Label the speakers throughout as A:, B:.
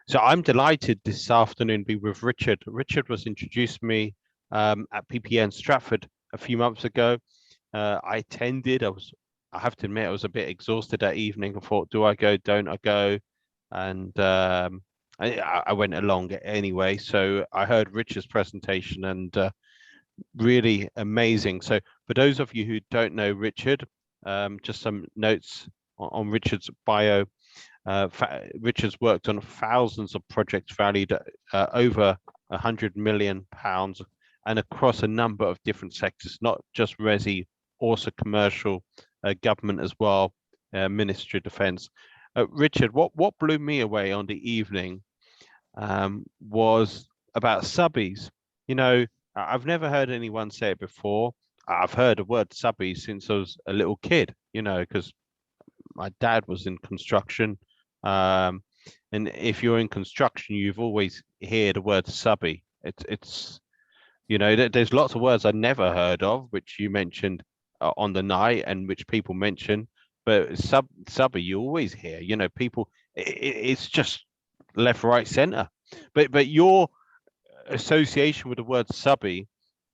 A: So I'm delighted this afternoon to be with Richard. Richard was introduced me at PPN Stratford a few months ago. I attended. I have to admit, I was a bit exhausted that evening. I thought, do I go? Don't I go? And I went along anyway. So I heard Richard's presentation and really amazing. So for those of you who don't know Richard, just some notes on Richard's bio. Richard's worked on thousands of projects valued at over £100 million and across a number of different sectors, not just resi, also commercial, government as well, Ministry of Defence. Richard, what blew me away on the evening was about subbies. You know, I've never heard anyone say it before. I've heard the word subbies since I was a little kid, because my dad was in construction. Um, and if you're in construction, you've always hear the word subby. It's there's lots of words I never heard of, which you mentioned on the night, and which people mention. But subby, you always hear. People. It's just left, right, center. But your association with the word subby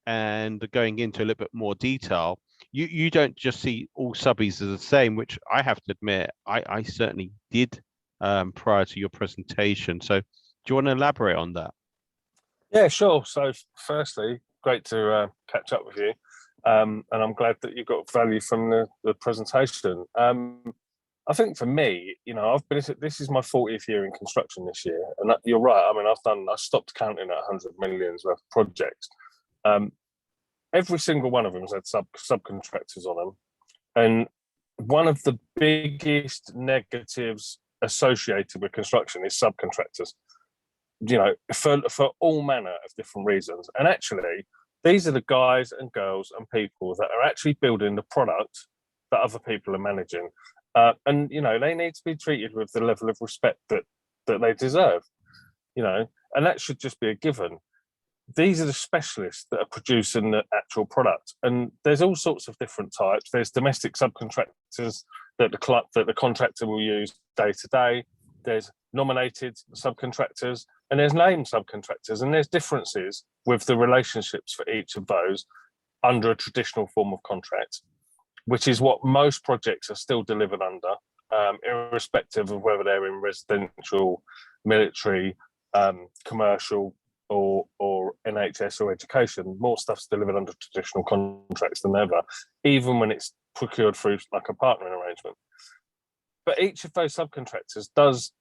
A: and going into a little bit more detail, you don't just see all subbies as the same, which I have to admit I certainly did prior to your presentation. So do you want to elaborate on that?
B: Yeah, sure. So firstly, great to catch up with you. And I'm glad that you got value from the presentation. I think for me, this is my 40th year in construction this year. And you're right. I mean, I stopped counting at 100 millions worth of projects. Every single one of them has had subcontractors on them. And one of the biggest negatives associated with construction is subcontractors, for all manner of different reasons. And actually, these are the guys and girls and people that are actually building the product that other people are managing. And they need to be treated with the level of respect that they deserve, and that should just be a given. These are the specialists that are producing the actual product, and there's all sorts of different types. There's domestic subcontractors that the contractor will use day to day. There's nominated subcontractors, and there's named subcontractors, and there's differences with the relationships for each of those under a traditional form of contract, which is what most projects are still delivered under, irrespective of whether they're in residential, military, commercial, or NHS or education. More stuff's delivered under traditional contracts than ever, even when it's procured through like a partnering arrangement. But each of those subcontractors does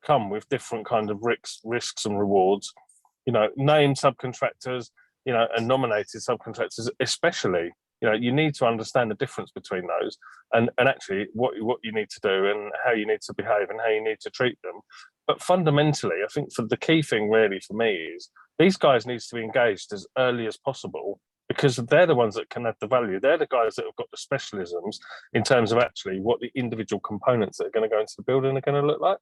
B: come with different kind of risks and rewards. Named subcontractors, and nominated subcontractors, especially. You need to understand the difference between those, and actually what you need to do and how you need to behave and how you need to treat them. But fundamentally, I think the key thing really for me is these guys need to be engaged as early as possible, because they're the ones that can add the value. They're the guys that have got the specialisms in terms of actually what the individual components that are going to go into the building are going to look like.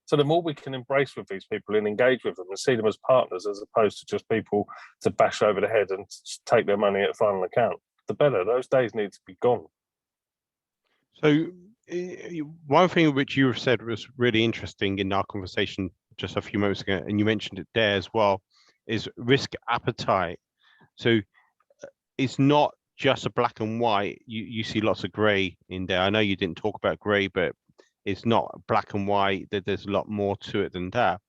B: So the more we can embrace with these people and engage with them and see them as partners, as opposed to just people to bash over the head and take their money at final account, the better. Those days need to be gone.
A: So one thing which you have said was really interesting in our conversation just a few moments ago, and you mentioned it there as well, is risk appetite. So it's not just a black and white. You see lots of grey in there. I know you didn't talk about grey, but it's not black and white. There's a lot more to it than that.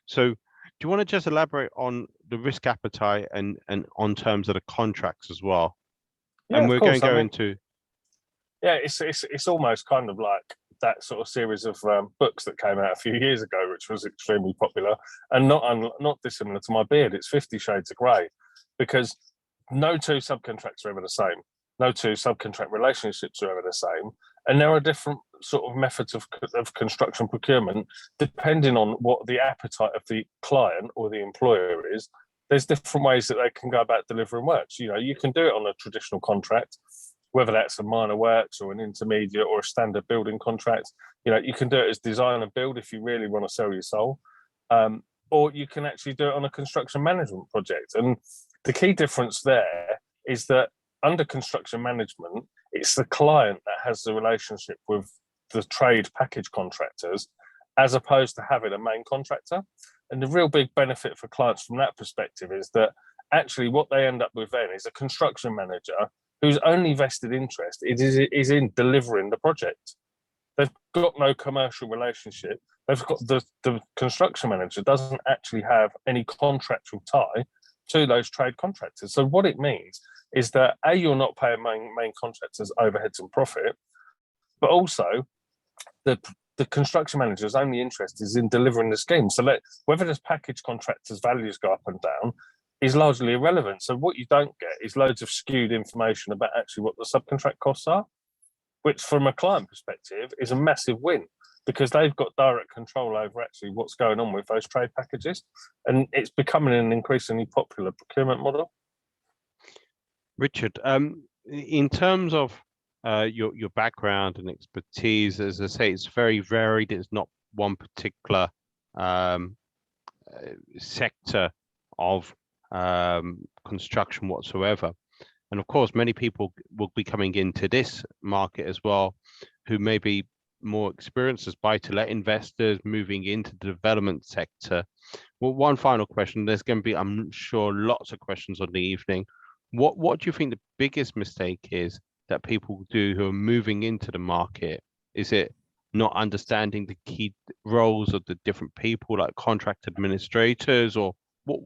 A: So do you want to just elaborate on the risk appetite and on terms of the contracts as well?
B: Yeah,
A: and we're going to go
B: into... Yeah, it's almost kind of like that sort of series of books that came out a few years ago, which was extremely popular, and not dissimilar to my beard. It's 50 Shades of Grey, because no two subcontracts are ever the same. No two subcontract relationships are ever the same. And there are different sort of methods of construction procurement, depending on what the appetite of the client or the employer is. There's different ways that they can go about delivering works. You can do it on a traditional contract, whether that's a minor works or an intermediate or a standard building contract. You can do it as design and build if you really want to sell your soul. Or you can actually do it on a construction management project. And the key difference there is that under construction management, it's the client that has the relationship with the trade package contractors, as opposed to having a main contractor. And the real big benefit for clients from that perspective is that actually what they end up with then is a construction manager whose only vested interest is in delivering the project. They've got no commercial relationship. They've got the construction manager doesn't actually have any contractual tie to those trade contractors. So what it means is that A, you're not paying main contractors overheads and profit, but also the construction manager's only interest is in delivering the scheme. So whether this package contractors' values go up and down is largely irrelevant. So what you don't get is loads of skewed information about actually what the subcontract costs are, which from a client perspective is a massive win because they've got direct control over actually what's going on with those trade packages. And it's becoming an increasingly popular procurement model.
A: Richard, in terms of your background and expertise, as I say, it's very varied. It's not one particular sector of construction whatsoever. And of course, many people will be coming into this market as well, who may be more experienced as buy-to-let investors moving into the development sector. Well, one final question. There's going to be, I'm sure, lots of questions on the evening. What do you think the biggest mistake is that people do who are moving into the market? Is it not understanding the key roles of the different people, like contract administrators, or what?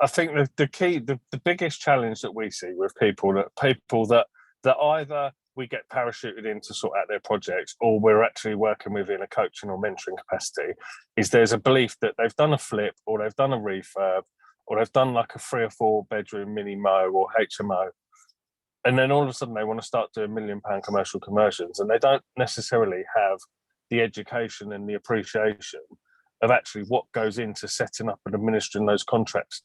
B: I think the biggest challenge that we see with people that either we get parachuted in to sort out their projects, or we're actually working with in a coaching or mentoring capacity, is there's a belief that they've done a flip, or they've done a refurb, or they've done like a 3 or 4 bedroom mini mo or HMO, and then all of a sudden they want to start doing £1 million commercial conversions, and they don't necessarily have the education and the appreciation of actually what goes into setting up and administering those contracts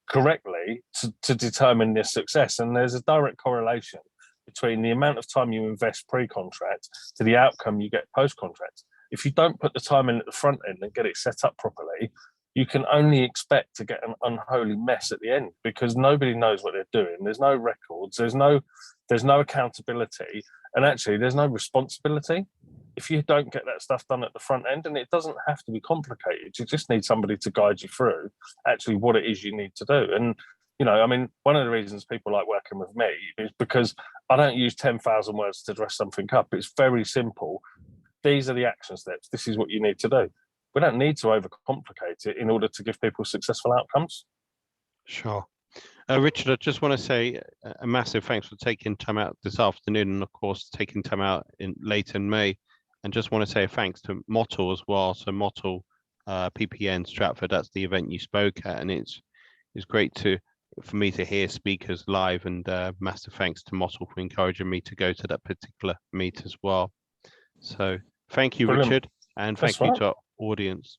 B: correctly to determine their success. And there's a direct correlation between the amount of time you invest pre-contract to the outcome you get post-contract. If you don't put the time in at the front end and get it set up properly, you can only expect to get an unholy mess at the end because nobody knows what they're doing. There's no records, there's no accountability, and actually there's no responsibility. If you don't get that stuff done at the front end, and it doesn't have to be complicated, you just need somebody to guide you through actually what it is you need to do. And, you know, I mean, one of the reasons people like working with me is because I don't use 10,000 words to dress something up. It's very simple. These are the action steps. This is what you need to do. We don't need to overcomplicate it in order to give people successful outcomes.
A: Sure. Richard, I just want to say a massive thanks for taking time out this afternoon, and of course, taking time out late in May. And just want to say thanks to Mottle as well. So Mottle, PPN Stratford, that's the event you spoke at, and it's great for me to hear speakers live, and massive thanks to Mottle for encouraging me to go to that particular meet as well. So thank you,
B: Brilliant.
A: Richard, and thank you to our audience.